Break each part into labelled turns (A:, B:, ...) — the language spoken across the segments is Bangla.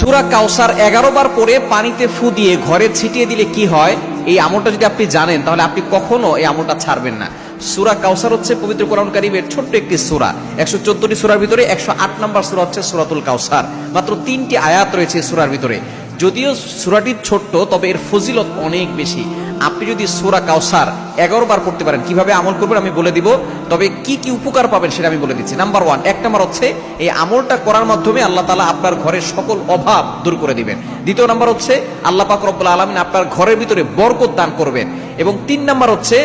A: সূরা কাউসার 11 বার পরে পানিতে ফু দিয়ে ঘরে ছিটিয়ে দিলে কি হয়, এই আমলটা যদি আপনি জানেন তাহলে আপনি কখনো এই আমলটা ছাড়বেন না। সূরা কাউসার হচ্ছে পবিত্র কোরআন কারীমের ছোট্ট একটি সূরা। 114টি সূরার ভিতরে 108 নম্বর সূরা হচ্ছে সূরাতুল কাউসার। মাত্র 3টি আয়াত রয়েছে সূরার ভিতরে। যদিও সূরাটি ছোট্ট, তবে এর ফজিলত অনেক বেশি। আপনি যদি সূরা কাউসার 11 বার পড়তে পারেন, কিভাবে আমল করবেন আমি বলে দিব, তবে কি কি উপকার পাবেন সেটা আমি বলে দিচ্ছি। নাম্বার 1, 1 নাম্বার হচ্ছে এই আমলটা করার মাধ্যমে আল্লাহ তাআলা আপনার ঘরের সকল অভাব দূর করে দিবেন। দ্বিতীয় নাম্বার হচ্ছে আল্লাহ পাক রব্বুল আলামিন আপনার ঘরের ভিতরে বরকত দান করবেন। এবং 3 নাম্বার হচ্ছে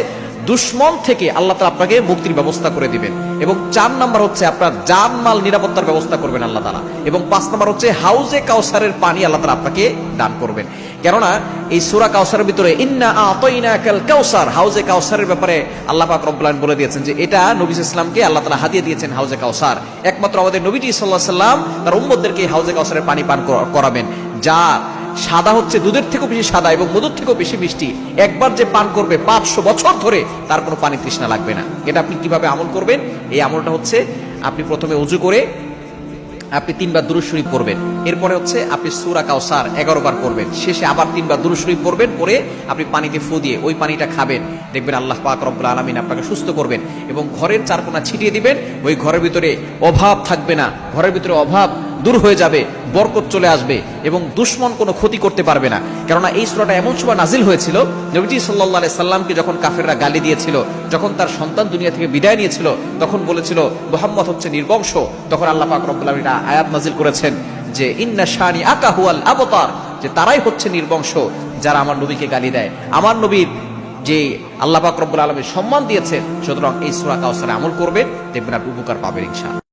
A: দুশ্মন থেকে আল্লাহ তাআলা আপনাকে মুক্তির ব্যবস্থা করে দিবেন। এবং 4 নাম্বার হচ্ছে আপনার জানমাল নিরাপত্তার ব্যবস্থা করবেন আল্লাহ তাআলা। এবং 5 নাম্বার হচ্ছে হাউজে কাউসারের পানি আল্লাহ তাআলা আপনাকে দান করবেন। কেননা এই সূরা কাউসারের ভিতরে ইন্না আতাইনাকাল কাউসার, হাউজে কাউসারের ব্যাপারে আল্লাহ পাক রব্বুল আলামিন বলে দিয়েছেন যে এটা নবী সাল্লাল্লাহু আলাইহি ওয়াসাল্লামকে আল্লাহ তাআলা হাদিয়া দিয়েছেন হাউজে কাউসার। একমাত্র আমাদের নবীজি সাল্লাল্লাহু আলাইহি ওয়াসাল্লাম তার উম্মতদেরকে হাউজে কাউসারের পানি পান করাবেন, যা সাদা হচ্ছে দুধের থেকেও বেশি সাদা এবং মধুর থেকেও বেশি মিষ্টি। একবার যে পান করবে 500 বছর ধরে তার কোনো পানি তৃষ্ণা লাগবে না। এটা আপনি কিভাবে আমল করবেন? এই আমলটা হচ্ছে আপনি প্রথমে ওযু করে আপনি 3 বার দুরূদ শরীফ পড়বেন। এরপরে হচ্ছে আপনি সূরা কাউসার 11 বার পড়বেন। শেষে আবার 3 বার দুরূদ শরীফ পড়বেন। পরে আপনি পানিতে ফু দিয়ে ওই পানিটা খাবেন। দেখবেন আল্লাহ পাক রব্বুল আলামিন আপনাকে সুস্থ করবেন এবং ঘরের চারকোনা ছিটিয়ে দিবেন। ওই ঘরের ভিতরে অভাব থাকবে না, ঘরের ভিতরে অভাব দূর হয়ে যাবে, বরকত চলে আসবে এবং দুশমন কোনো ক্ষতি করতে পারবে না। কেননা এই সূরাটা এমন সময় নাজিল হয়েছিল, নবীজি সাল্লাল্লাহু আলাইহি সাল্লামকে যখন কাফেররা গালি দিয়েছিল, যখন তার সন্তান দুনিয়া থেকে বিদায় নিয়েছিল, তখন বলেছিল মুহাম্মদ হচ্ছে নির্বংশ। তখন আল্লাহ পাক রব্বুল আলামিন আয়াত নাজিল করেছেন যে ইন্না শানি আকা হুয়াল আবতার, যে তারাই হচ্ছে নির্বংশ যারা আমার নবীকে গালি দেয়। আমার নবীর যে আল্লাহ পাক রব্বুল আলামিন সম্মান দিয়েছেন, সুতরাং এই সূরা কাউসারে আমল করবেন, দেখবেন আপনি উপকার পাবেন ইনশাআল্লাহ।